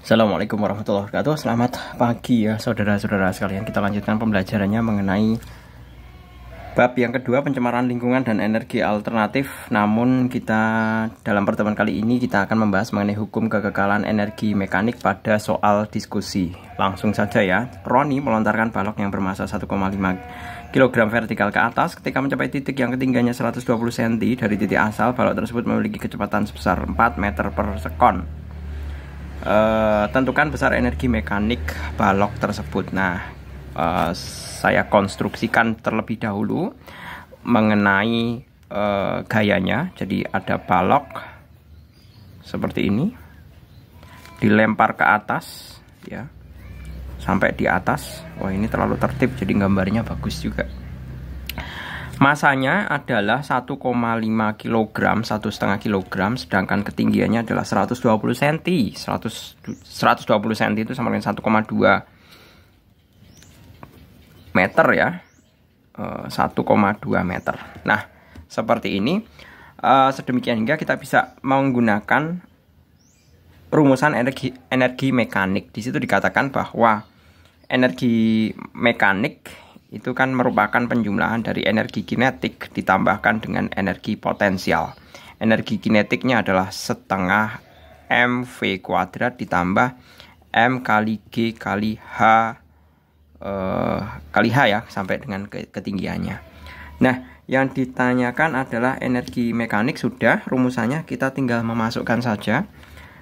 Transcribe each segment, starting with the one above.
Assalamualaikum warahmatullahi wabarakatuh. Selamat pagi ya saudara-saudara sekalian. Kita lanjutkan pembelajarannya mengenai bab yang kedua, pencemaran lingkungan dan energi alternatif. Namun kita dalam pertemuan kali ini kita akan membahas mengenai hukum kekekalan energi mekanik pada soal diskusi. Langsung saja ya. Roni melontarkan balok yang bermasa 1,5 kg vertikal ke atas. Ketika mencapai titik yang ketinggiannya 120 cm dari titik asal, balok tersebut memiliki kecepatan sebesar 4 meter per sekon. Tentukan besar energi mekanik balok tersebut. Nah, saya konstruksikan terlebih dahulu mengenai gayanya. Jadi ada balok seperti ini, dilempar ke atas ya, sampai di atas. Wah, ini terlalu tertib, jadi gambarnya bagus juga. Masanya adalah 1,5 kg, 1,5 kg, sedangkan ketinggiannya adalah 120 cm. 120 cm itu sama dengan 1,2 meter ya. 1,2 meter. Nah, seperti ini. Sedemikian hingga kita bisa menggunakan rumusan energi mekanik. Di situ dikatakan bahwa energi mekanik itu kan merupakan penjumlahan dari energi kinetik ditambahkan dengan energi potensial. Energi kinetiknya adalah setengah mv kuadrat ditambah m kali g kali h ya, sampai dengan ketinggiannya. Nah, yang ditanyakan adalah energi mekanik. Sudah, rumusannya kita tinggal memasukkan saja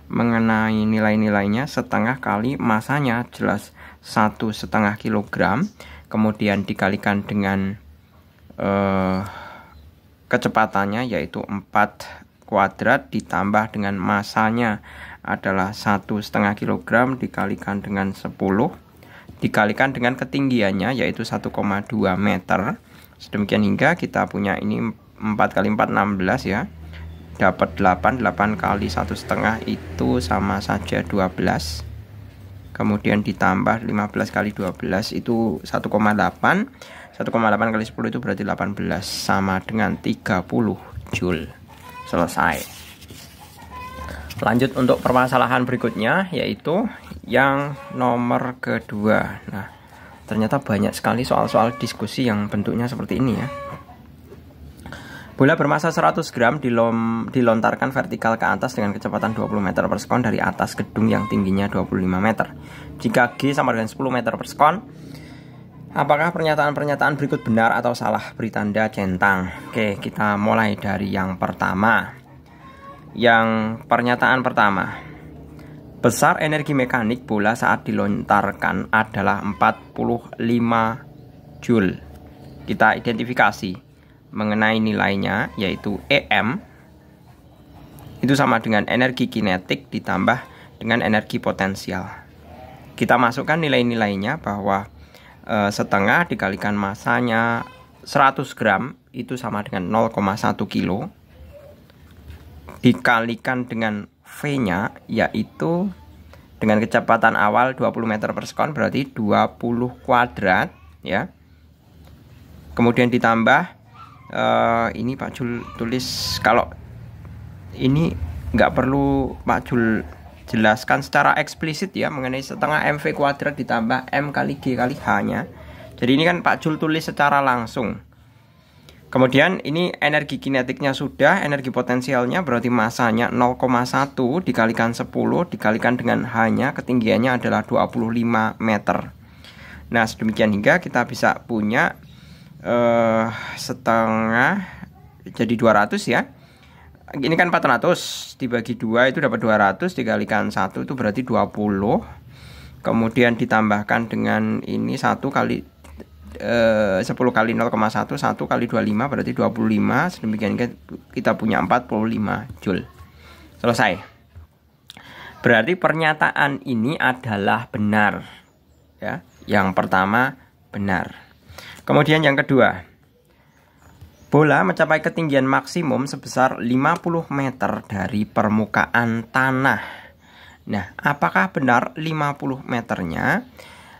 mengenai nilai-nilainya. Setengah kali masanya jelas 1,5 kg, kemudian dikalikan dengan kecepatannya yaitu 4 kuadrat ditambah dengan masanya adalah 1,5 kg dikalikan dengan 10 dikalikan dengan ketinggiannya yaitu 1,2 meter. Sedemikian hingga kita punya ini 4 kali 4 16 ya, dapat 8 kali 1,5 itu sama saja 12. Kemudian ditambah 15 kali 12 itu 1,8. 1,8 kali 10 itu berarti 18, sama dengan 30 Joule. Selesai. Lanjut untuk permasalahan berikutnya, yaitu yang nomor kedua. Nah, ternyata banyak sekali soal-soal diskusi yang bentuknya seperti ini ya. Bola bermasa 100 gram dilontarkan vertikal ke atas dengan kecepatan 20 meter per sekon dari atas gedung yang tingginya 25 meter. Jika G sama dengan 10 meter per sekon, apakah pernyataan-pernyataan berikut benar atau salah? Beri tanda centang. Oke, kita mulai dari yang pertama. Yang pernyataan pertama, besar energi mekanik bola saat dilontarkan adalah 45 Joule. Kita identifikasi mengenai nilainya, yaitu EM itu sama dengan energi kinetik ditambah dengan energi potensial. Kita masukkan nilai-nilainya bahwa setengah dikalikan masanya 100 gram itu sama dengan 0,1 kilo dikalikan dengan V-nya yaitu dengan kecepatan awal 20 meter per sekon berarti 20 kuadrat ya. Kemudian ditambah ini Pak Jul tulis, kalau ini nggak perlu Pak Jul jelaskan secara eksplisit ya mengenai setengah mv kuadrat ditambah m kali g kali h nya. Jadi ini kan Pak Jul tulis secara langsung. Kemudian ini energi kinetiknya sudah, energi potensialnya berarti masanya 0,1 dikalikan 10 dikalikan dengan h nya, ketinggiannya adalah 25 meter. Nah, sedemikian hingga kita bisa punya setengah jadi 200 ya. Ini kan 400 dibagi 2 itu dapat 200 dikalikan 1 itu berarti 20. Kemudian ditambahkan dengan ini 1 kali 10 kali 0,1, 1 kali 25 berarti 25. Sedemikian kita punya 45 Joule. Selesai. Berarti pernyataan ini adalah benar ya. Yang pertama benar. Kemudian yang kedua, bola mencapai ketinggian maksimum sebesar 50 meter dari permukaan tanah. Nah, apakah benar 50 meternya?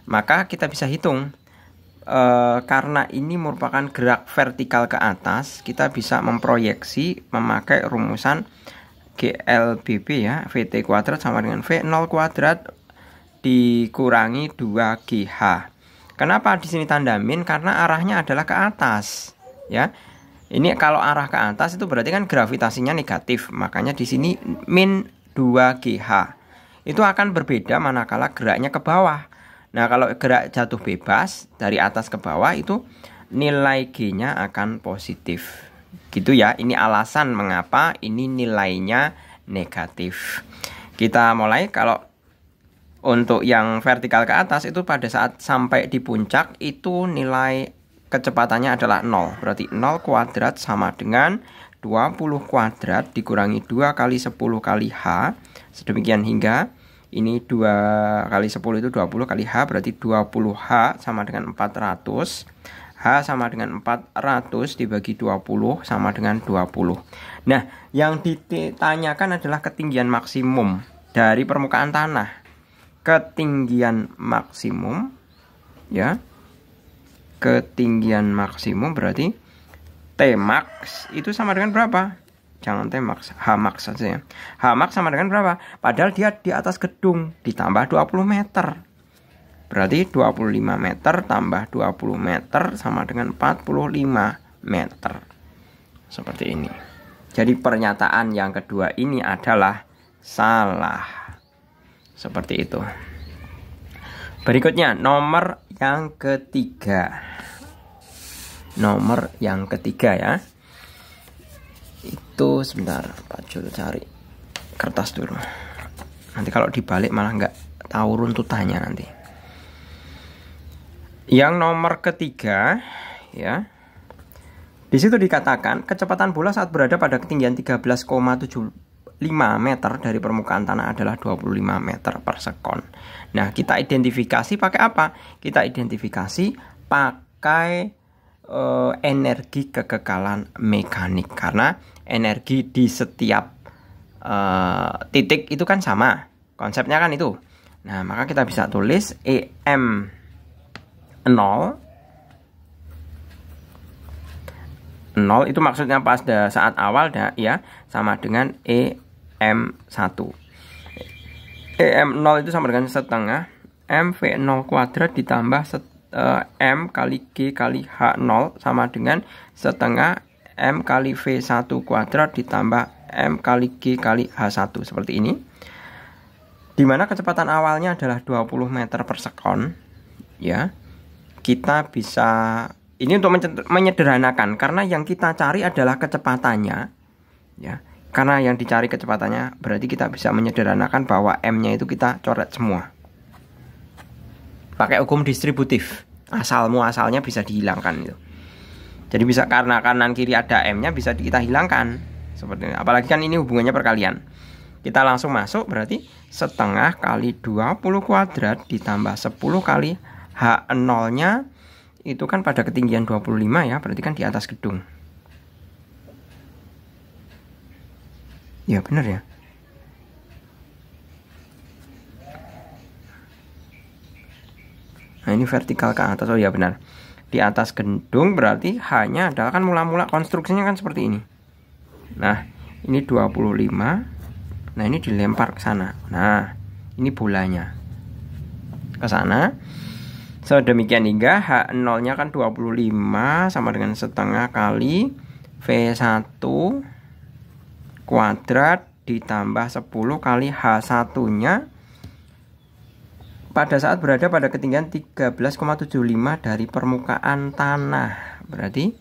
Maka kita bisa hitung. Karena ini merupakan gerak vertikal ke atas, kita bisa memproyeksi memakai rumusan GLBB ya, VT kuadrat sama dengan V0 kuadrat dikurangi 2GH. Kenapa di sini tanda min? Karena arahnya adalah ke atas ya. Ini kalau arah ke atas itu berarti kan gravitasinya negatif, makanya di sini min 2GH. Itu akan berbeda manakala geraknya ke bawah. Nah, kalau gerak jatuh bebas dari atas ke bawah itu nilai G-nya akan positif. Gitu ya, ini alasan mengapa ini nilainya negatif. Kita mulai. Kalau untuk yang vertikal ke atas itu pada saat sampai di puncak itu nilai kecepatannya adalah 0. Berarti 0 kuadrat sama dengan 20 kuadrat dikurangi 2 kali 10 kali H. Sedemikian hingga ini 2 kali 10 itu 20 kali H, berarti 20H sama dengan 400. H sama dengan 400 dibagi 20 sama dengan 20. Nah, yang ditanyakan adalah ketinggian maksimum dari permukaan tanah. Ketinggian maksimum ya. Ketinggian maksimum berarti T max itu sama dengan berapa? Jangan T max, H max saja ya. H max sama dengan berapa? Padahal dia di atas gedung ditambah 20 meter. Berarti 25 meter tambah 20 meter sama dengan 45 meter. Seperti ini. Jadi pernyataan yang kedua ini adalah salah. Seperti itu. Berikutnya nomor yang ketiga. Nomor yang ketiga ya. Itu sebentar, Pak Jul cari kertas dulu. Nanti kalau dibalik malah nggak tahu runtutannya nanti. Yang nomor ketiga ya. Di situ dikatakan kecepatan bola saat berada pada ketinggian 13,75 meter dari permukaan tanah adalah 25 meter per sekon. Nah, kita identifikasi pakai apa? Kita identifikasi pakai energi kekekalan mekanik, karena energi di setiap titik itu kan sama. Konsepnya kan itu. Nah, maka kita bisa tulis EM 0 itu maksudnya pas saat awal ya, sama dengan EM1. EM0 itu sama dengan setengah MV0 kuadrat ditambah M kali G kali H0 sama dengan setengah M kali V1 kuadrat ditambah M kali G kali H1. Seperti ini. Dimana kecepatan awalnya adalah 20 meter per sekon ya. Kita bisa, ini untuk menyederhanakan, karena yang kita cari adalah kecepatannya ya. Karena yang dicari kecepatannya, berarti kita bisa menyederhanakan bahwa M-nya itu kita coret semua pakai hukum distributif. Asalnya bisa dihilangkan itu. Jadi bisa karena kanan kiri ada M-nya bisa kita hilangkan seperti ini. Apalagi kan ini hubungannya perkalian. Kita langsung masuk, berarti setengah kali 20 kuadrat ditambah 10 kali H0-nya itu kan pada ketinggian 25 ya, berarti kan di atas gedung. Ya benar ya. Nah, ini vertikal ke atas. Oh ya benar. Di atas gedung berarti H-nya adalah kan mula-mula konstruksinya kan seperti ini. Nah, ini 25. Nah, ini dilempar ke sana. Nah, ini bolanya ke sana. Sedemikian hingga H0-nya kan 25 sama dengan setengah kali V1 kuadrat ditambah 10 kali H1-nya pada saat berada pada ketinggian 13,75 dari permukaan tanah. Berarti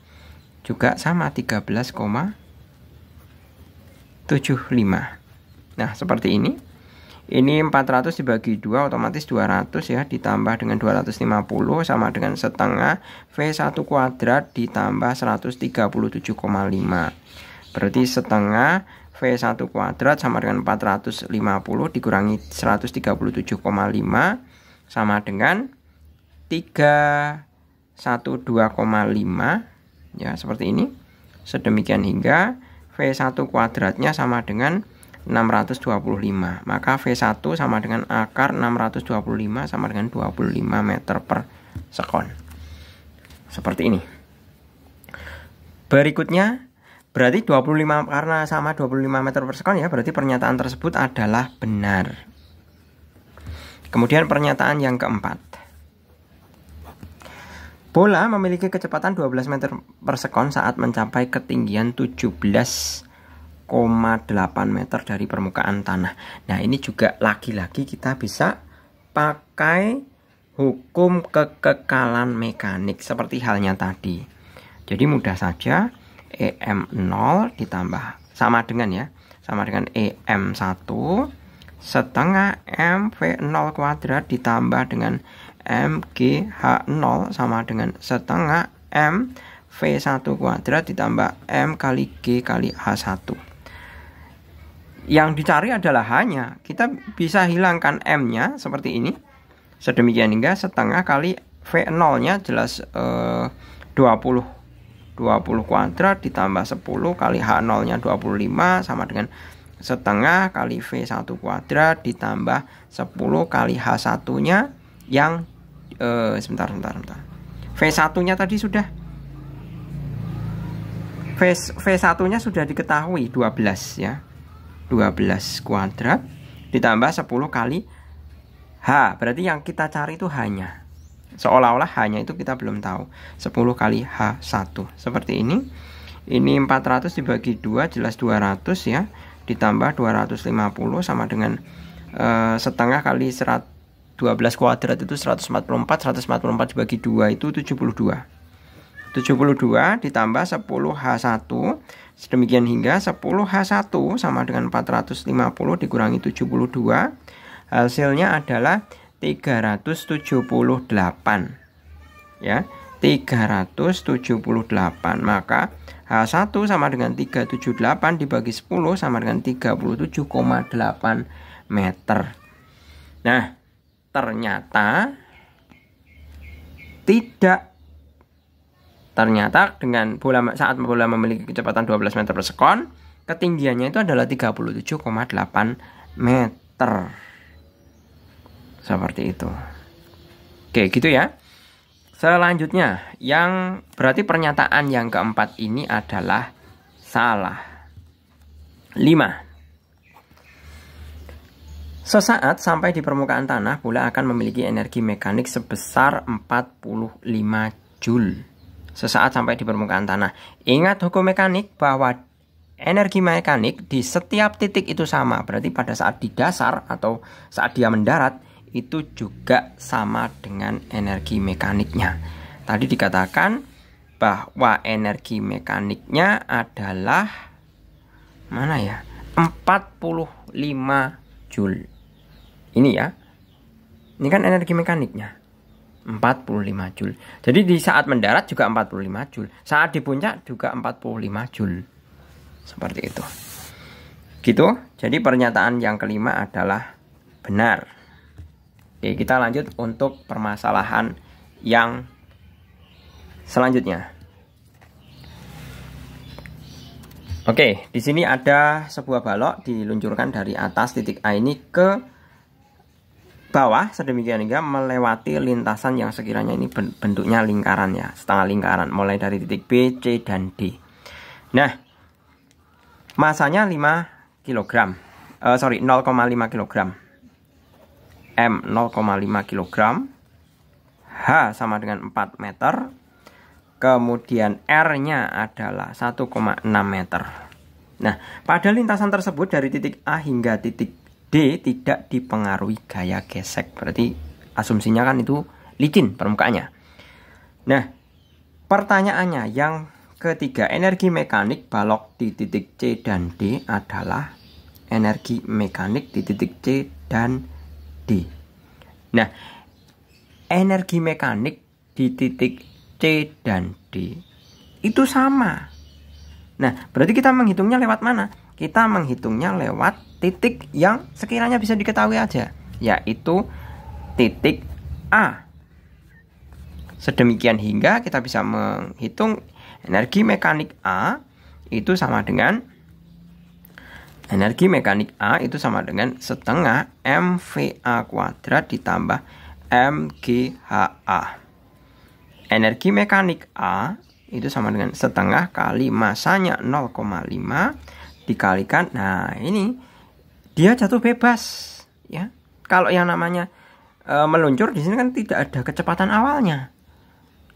juga sama 13,75. Nah, seperti ini. Ini 400 dibagi 2 otomatis 200 ya, ditambah dengan 250 sama dengan setengah V1 kuadrat ditambah 137,5. Berarti setengah V1 kuadrat sama dengan 450 dikurangi 137,5 sama dengan 312,5 ya, seperti ini. Sedemikian hingga V1 kuadratnya sama dengan 625. Maka V1 sama dengan akar 625 sama dengan 25 meter per sekon. Seperti ini. Berikutnya Berarti 25, karena sama 25 meter per sekon ya, berarti pernyataan tersebut adalah benar. Kemudian pernyataan yang keempat. Bola memiliki kecepatan 12 meter per sekon saat mencapai ketinggian 17,8 meter dari permukaan tanah. Nah, ini juga lagi-lagi kita bisa pakai hukum kekekalan mekanik seperti halnya tadi. Jadi mudah saja, EM0 ditambah sama dengan EM1 setengah MV0 kuadrat ditambah dengan MGH0 sama dengan setengah MV1 kuadrat ditambah M kali G kali H1. Yang dicari adalah hanya, kita bisa hilangkan M-nya seperti ini. Sedemikian hingga setengah kali V0-nya jelas 20 kuadrat ditambah 10 kali H0-nya 25 sama dengan setengah kali V1 kuadrat ditambah 10 kali H1-nya yang sebentar. V1-nya tadi sudah V1-nya sudah diketahui 12 ya. 12 kuadrat ditambah 10 kali H. Berarti yang kita cari itu hanya. Seolah-olah hanya itu kita belum tahu. 10 kali H1 seperti ini. Ini 400 dibagi 2 jelas 200 ya. Ditambah 250 sama dengan setengah kali 12 kuadrat itu 144. 144 dibagi 2 itu 72. 72 ditambah 10 H1. Sedemikian hingga 10 H1 sama dengan 450 dikurangi 72. Hasilnya adalah 378 ya, 378. Maka H1 sama dengan 378 dibagi 10 sama dengan 37,8 meter. Nah, ternyata dengan saat bola memiliki kecepatan 12 meter per sekon, ketinggiannya itu adalah 37,8 meter. Seperti itu. Oke, gitu ya. Selanjutnya, yang berarti pernyataan yang keempat ini adalah salah. 5. Sesaat sampai di permukaan tanah, bola akan memiliki energi mekanik sebesar 45 Joule. Sesaat sampai di permukaan tanah. Ingat hukum mekanik bahwa energi mekanik di setiap titik itu sama. Berarti pada saat di dasar atau saat dia mendarat, itu juga sama dengan energi mekaniknya. Tadi dikatakan bahwa energi mekaniknya adalah 45 Joule. Ini ya. Ini kan energi mekaniknya 45 Joule. Jadi di saat mendarat juga 45 Joule. Saat di puncak juga 45 Joule. Seperti itu. Gitu. Jadi pernyataan yang kelima adalah benar. Oke, kita lanjut untuk permasalahan yang selanjutnya. Oke, di sini ada sebuah balok diluncurkan dari atas titik A ini ke bawah sedemikian hingga melewati lintasan yang sekiranya ini bentuknya lingkaran ya, setengah lingkaran, mulai dari titik B, C, dan D. Nah, masanya 5 kg. 0,5 kg. M 0,5 kg, H sama dengan 4 meter, kemudian R-nya adalah 1,6 meter. Nah, pada lintasan tersebut dari titik A hingga titik D tidak dipengaruhi gaya gesek. Berarti asumsinya kan itu licin permukaannya. Nah, pertanyaannya yang ketiga, energi mekanik balok di titik C dan D adalah energi mekanik di titik C dan D. Nah, energi mekanik di titik C dan D itu sama. Nah, berarti kita menghitungnya lewat mana? Kita menghitungnya lewat titik yang sekiranya bisa diketahui aja, yaitu titik A. Sedemikian hingga kita bisa menghitung energi mekanik A itu sama dengan setengah MVA kuadrat ditambah MGHA. Energi mekanik A itu sama dengan setengah kali masanya 0,5 dikalikan. Nah, ini dia jatuh bebas ya. Kalau yang namanya meluncur di sini kan tidak ada kecepatan awalnya.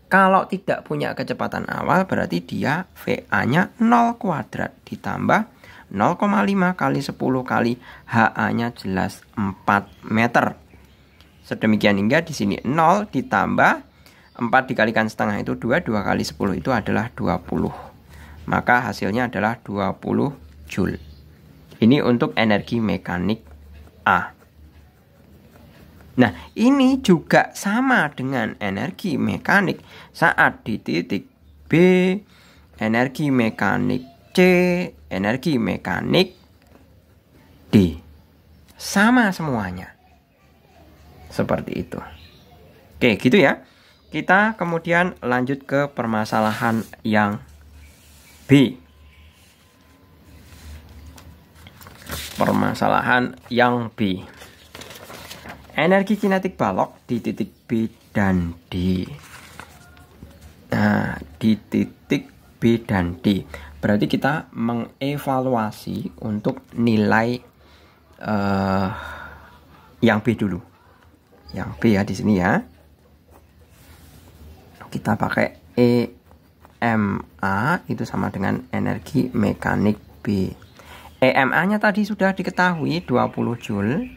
Kalau tidak punya kecepatan awal berarti dia VA-nya 0 kuadrat ditambah 0,5 kali 10 kali HA-nya jelas 4 meter. Sedemikian hingga di sini 0 ditambah 4 dikalikan setengah itu 2, 2 kali 10 itu adalah 20. Maka hasilnya adalah 20 Joule. Ini untuk energi mekanik A. Nah, ini juga sama dengan energi mekanik saat di titik B, energi mekanik C, energi mekanik D. Sama semuanya. Seperti itu. Oke, gitu ya. Kita kemudian lanjut ke permasalahan yang B. Permasalahan yang B. Energi kinetik balok di titik B dan D. Nah, di titik B dan D. Berarti kita mengevaluasi untuk nilai yang B dulu. Yang B ya di sini ya. Kita pakai EMA itu sama dengan energi mekanik B. EMA-nya tadi sudah diketahui 20 Joule.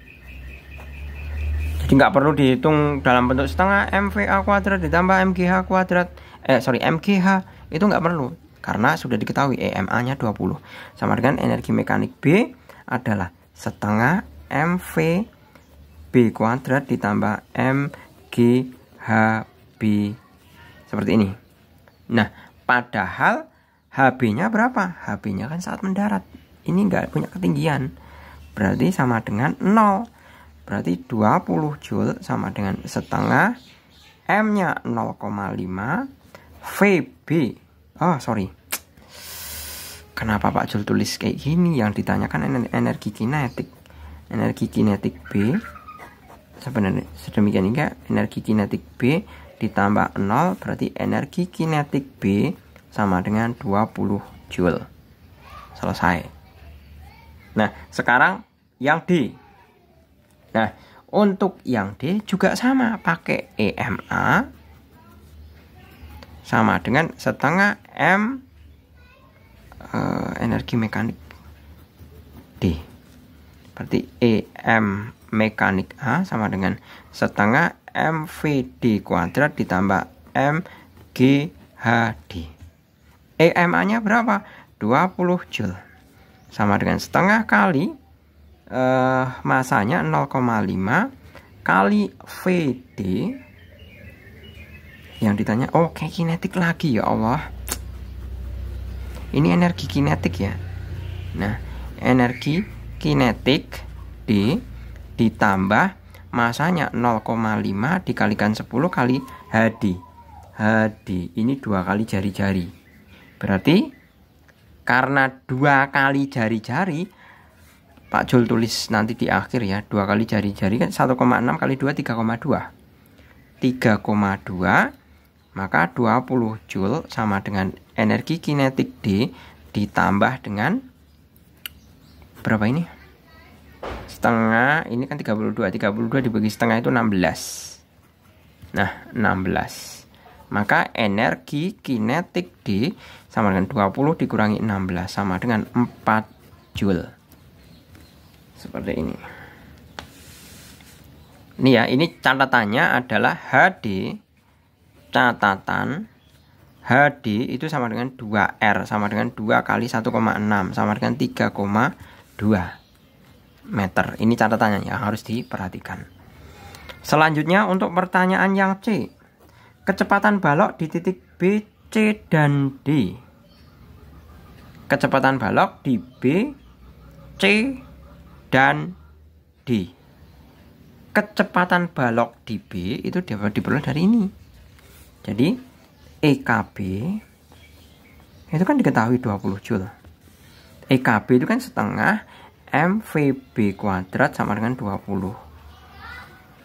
Jadi nggak perlu dihitung dalam bentuk setengah MVA kuadrat ditambah MGH kuadrat. MGH itu nggak perlu. Karena sudah diketahui EMA-nya 20. Sama dengan energi mekanik B adalah setengah MV B kuadrat ditambah MGHB. Seperti ini. Nah, padahal HB-nya berapa? HB-nya kan saat mendarat. Ini nggak punya ketinggian. Berarti sama dengan 0. Berarti 20 Joule sama dengan setengah M-nya 0,5 VB. Oh, sorry. Kenapa Pak Jul tulis kayak gini? Yang ditanyakan energi kinetik. Energi kinetik B. Sebenarnya sedemikian hingga energi kinetik B ditambah 0 berarti energi kinetik B sama dengan 20 Joule. Selesai. Nah, sekarang yang D. Nah, untuk yang D juga sama, pakai EMA sama dengan setengah M energi mekanik D. Berarti EM mekanik A sama dengan setengah MVD kuadrat ditambah MGHD. EMA-nya berapa? 20 Joule. Sama dengan setengah kali masanya 0,5 kali VD. Yang ditanya, oh kayak kinetik lagi ya Allah. Ini energi kinetik ya. Nah, energi kinetik D ditambah masanya 0,5 dikalikan 10 kali HD. HD ini 2 kali jari-jari. Berarti karena 2 kali jari-jari, Pak Jul tulis nanti di akhir ya, 2 kali jari-jari kan 1,6 kali 2 3,2. 3,2 maka 20 Joule sama dengan energi kinetik D ditambah dengan berapa ini? Setengah, ini kan 32 dibagi setengah itu 16. Nah, 16. Maka energi kinetik D sama dengan 20 dikurangi 16 sama dengan 4 Joule. Seperti ini. Ini ya, ini catatannya adalah HD. Catatan HD itu sama dengan 2R sama dengan 2 kali 1,6 sama dengan 3,2 meter. Ini catatannya yang harus diperhatikan. Selanjutnya untuk pertanyaan yang C. Kecepatan balok di titik B, C, dan D. Kecepatan balok di B, C, dan D. Kecepatan balok di B itu dapat diperoleh dari ini. Jadi EKB itu kan diketahui 20 Joule. EKB itu kan setengah MVB kuadrat sama dengan 20.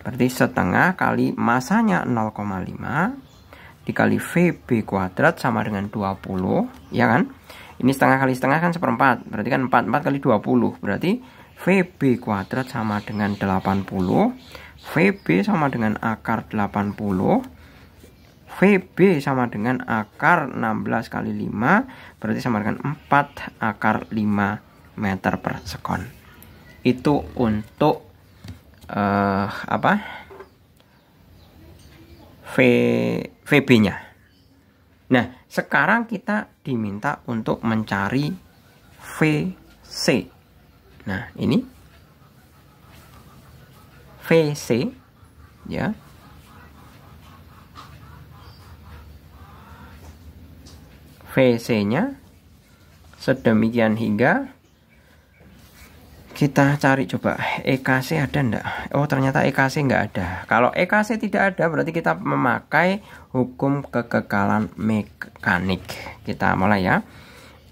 Berarti setengah kali masanya 0,5 dikali VB kuadrat sama dengan 20, ya kan? Ini setengah kali setengah kan seperempat, berarti kan 44 kali 20, berarti VB kuadrat sama dengan 80, VB sama dengan akar 80, VB sama dengan akar 16 kali 5, berarti sama dengan 4 akar 5 meter per sekon. Itu untuk VB-nya. Nah, sekarang kita diminta untuk mencari VC. Nah, ini VC, ya. VC-nya sedemikian hingga kita cari coba EKC ada enggak? Oh, ternyata EKC enggak ada. Kalau EKC tidak ada, berarti kita memakai hukum kekekalan mekanik. Kita mulai ya.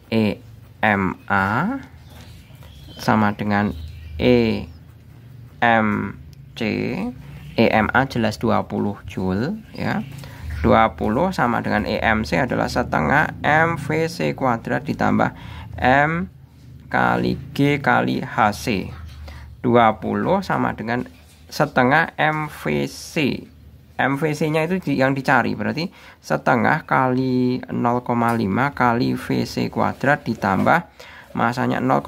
EMA sama dengan EMC. EMA jelas 20 Joule, ya. 20 sama dengan EMC adalah setengah MVC kuadrat ditambah M kali G kali HC. 20 sama dengan setengah MVC. MVC-nya itu yang dicari, berarti setengah kali 0,5 kali VC kuadrat ditambah masanya 0,5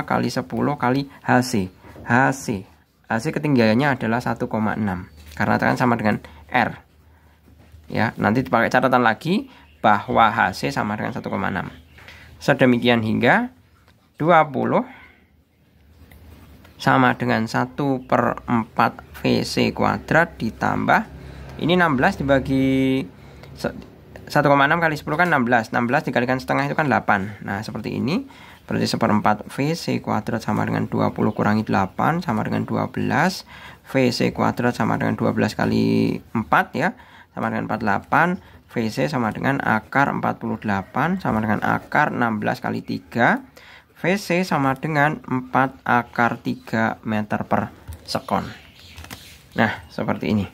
kali 10 kali HC. HC ketinggiannya adalah 1,6 karena kan sama dengan R. Ya, nanti dipakai catatan lagi bahwa HC sama dengan 1,6. Sedemikian hingga 20 sama dengan 1/4 VC kuadrat ditambah ini 16 dibagi 1,6 kali 10 kan 16. 16 dikalikan setengah itu kan 8. Nah, seperti ini. Berarti 1/4 VC kuadrat sama dengan 20 kurangi 8 sama dengan 12. VC kuadrat sama dengan 12 kali 4 ya. Sama dengan 48. VC sama dengan akar 48 sama dengan akar 16 kali 3. VC sama dengan 4 akar 3 meter per sekon. Nah, seperti ini.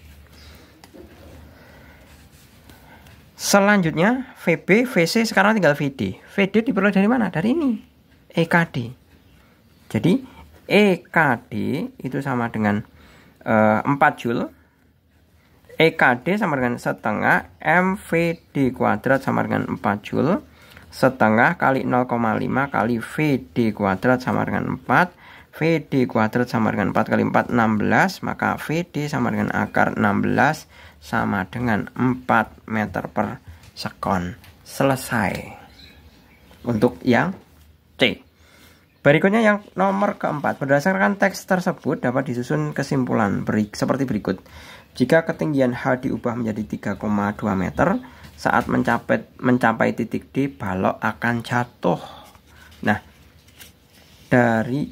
Selanjutnya VB, VC, sekarang tinggal VD. VD diperoleh dari mana? Dari ini, EKD. Jadi EKD itu sama dengan 4 Joule. EKD sama dengan setengah MVD kuadrat sama dengan 4 Joule. Setengah kali 0,5 kali VD kuadrat sama dengan 4. VD kuadrat sama dengan 4 kali 4, 16. Maka VD sama dengan akar 16 sama dengan 4 meter per sekon. Selesai. Untuk yang C. Berikutnya yang nomor keempat. Berdasarkan teks tersebut dapat disusun kesimpulan seperti berikut. Jika ketinggian H diubah menjadi 3,2 meter, saat mencapai titik D, balok akan jatuh. Nah,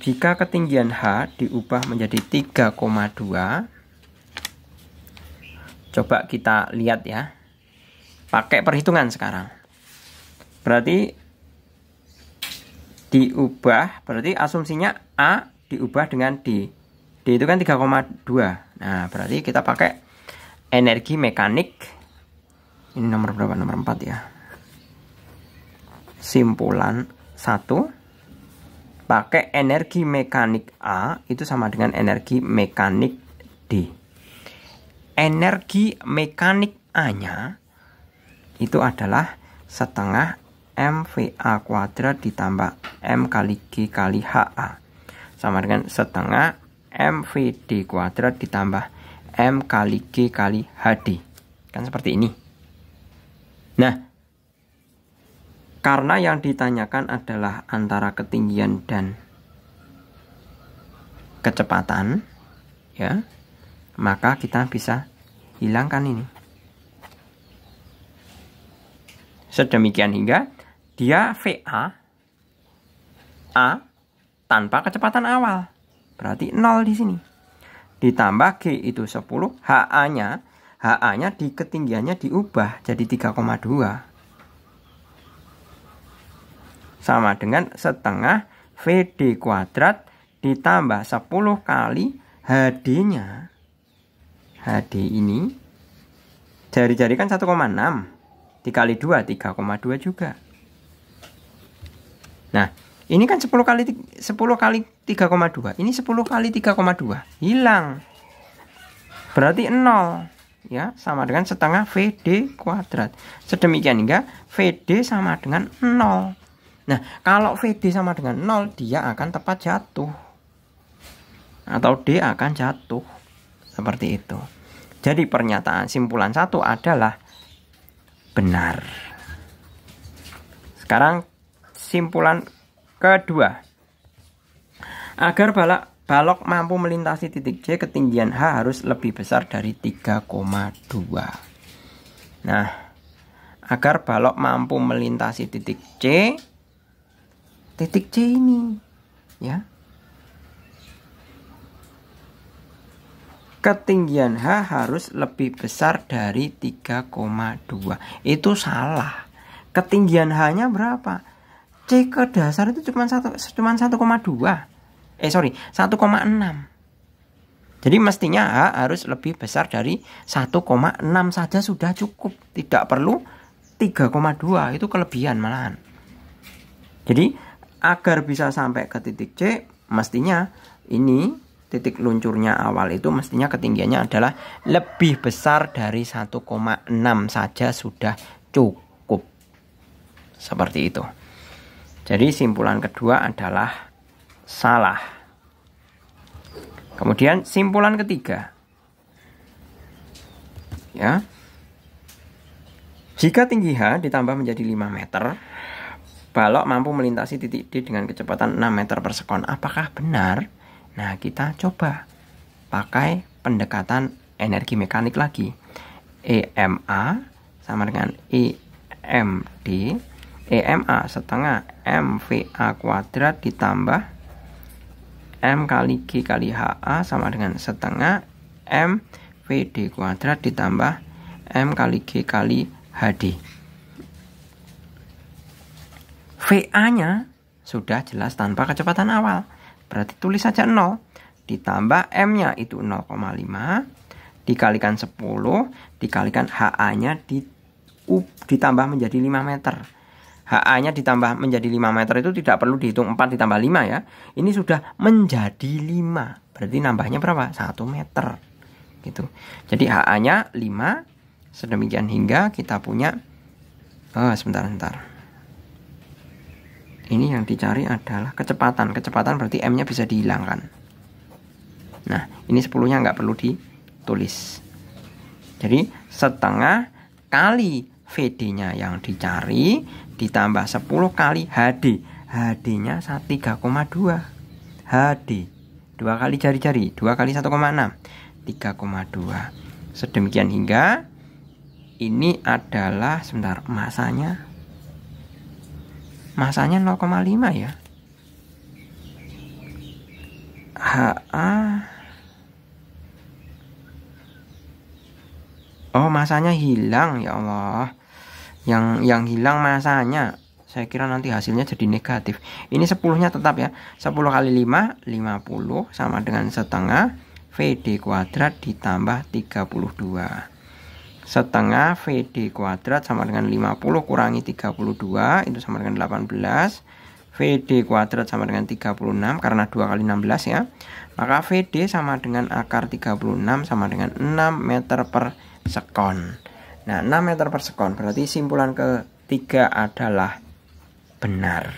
jika ketinggian H diubah menjadi 3,2, coba kita lihat ya. Pakai perhitungan sekarang. Berarti diubah, berarti asumsinya A diubah dengan D. D itu kan 3,2. Nah, berarti kita pakai energi mekanik. Ini nomor berapa? Nomor 4 ya. Simpulan 1. Pakai energi mekanik A itu sama dengan energi mekanik D. Energi mekanik A-nya itu adalah setengah MVA kuadrat ditambah M kali G kali HA. Sama dengan setengah MVD kuadrat ditambah M kali G kali HD. Kan seperti ini. Nah, karena yang ditanyakan adalah antara ketinggian dan kecepatan, ya, maka kita bisa hilangkan ini. Sedemikian hingga dia VA A tanpa kecepatan awal. Berarti 0 di sini. Ditambah G itu 10, HA-nya di ketinggiannya diubah jadi 3,2. Sama dengan setengah VD kuadrat ditambah 10 kali HD-nya. HD ini Jari-jari kan 1,6. Dikali 2, 3,2 juga. Nah, ini kan 10 kali 3,2. Ini 10 kali 3,2. Hilang. Berarti 0. Ya, sama dengan setengah VD kuadrat. Sedemikian hingga VD sama dengan 0. Nah, kalau VD sama dengan 0, dia akan tepat jatuh. Atau D akan jatuh. Seperti itu. Jadi pernyataan simpulan 1 adalah benar. Sekarang simpulan kedua. Agar balok mampu melintasi titik C, ketinggian H harus lebih besar dari 3,2. Nah, agar balok mampu melintasi titik C ini, ya, ketinggian H harus lebih besar dari 3,2. Itu salah. Ketinggian H-nya berapa? C ke dasar itu cuma 1,2. 1,6. Jadi mestinya H harus lebih besar dari 1,6 saja sudah cukup. Tidak perlu 3,2. Itu kelebihan malahan. Jadi agar bisa sampai ke titik C, mestinya ini titik luncurnya awal itu mestinya ketinggiannya adalah lebih besar dari 1,6 saja sudah cukup. Seperti itu. Jadi simpulan kedua adalah salah. Kemudian simpulan ketiga. Ya. Jika tinggi H ditambah menjadi 5 meter, balok mampu melintasi titik D dengan kecepatan 6 meter per sekon. Apakah benar? Nah, kita coba pakai pendekatan energi mekanik lagi. EMA sama dengan EMD. EMA setengah MVA kuadrat ditambah M kali G kali HA sama dengan setengah MVD kuadrat ditambah M kali G kali HD. VA-nya sudah jelas tanpa kecepatan awal. Berarti tulis saja 0. Ditambah M-nya itu 0,5. Dikalikan 10. Dikalikan HA-nya ditambah menjadi 5 meter. HA-nya ditambah menjadi 5 meter itu tidak perlu dihitung 4 ditambah 5 ya. Ini sudah menjadi 5. Berarti nambahnya berapa? 1 meter. Gitu. Jadi HA-nya 5. Sedemikian hingga kita punya sebentar. Ini yang dicari adalah kecepatan. Kecepatan berarti M-nya bisa dihilangkan. Nah, ini 10-nya nggak perlu ditulis. Jadi setengah kali VD-nya yang dicari ditambah 10 kali HD. HD-nya 3,2. HD 2 kali jari-jari, 2 kali 1,6, 3,2. Sedemikian hingga ini adalah sebentar, masanya 0,5 ya. HA. Oh, masanya hilang ya Allah. Yang hilang masanya. Saya kira nanti hasilnya jadi negatif. Ini 10-nya tetap ya. 10 kali 5, 50 sama dengan setengah VD kuadrat ditambah 32. Setengah VD kuadrat sama dengan 50 kurangi 32 itu sama dengan 18. VD kuadrat sama dengan 36 karena 2 kali 16 ya. Maka VD sama dengan akar 36 sama dengan 6 meter per sekon. Nah, 6 meter per sekon berarti simpulan ketiga adalah benar.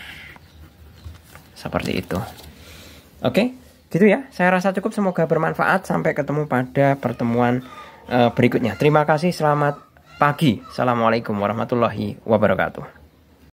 Seperti itu. Oke, gitu ya. Saya rasa cukup, semoga bermanfaat. Sampai ketemu pada pertemuan berikutnya. Terima kasih, selamat pagi. Assalamualaikum warahmatullahi wabarakatuh.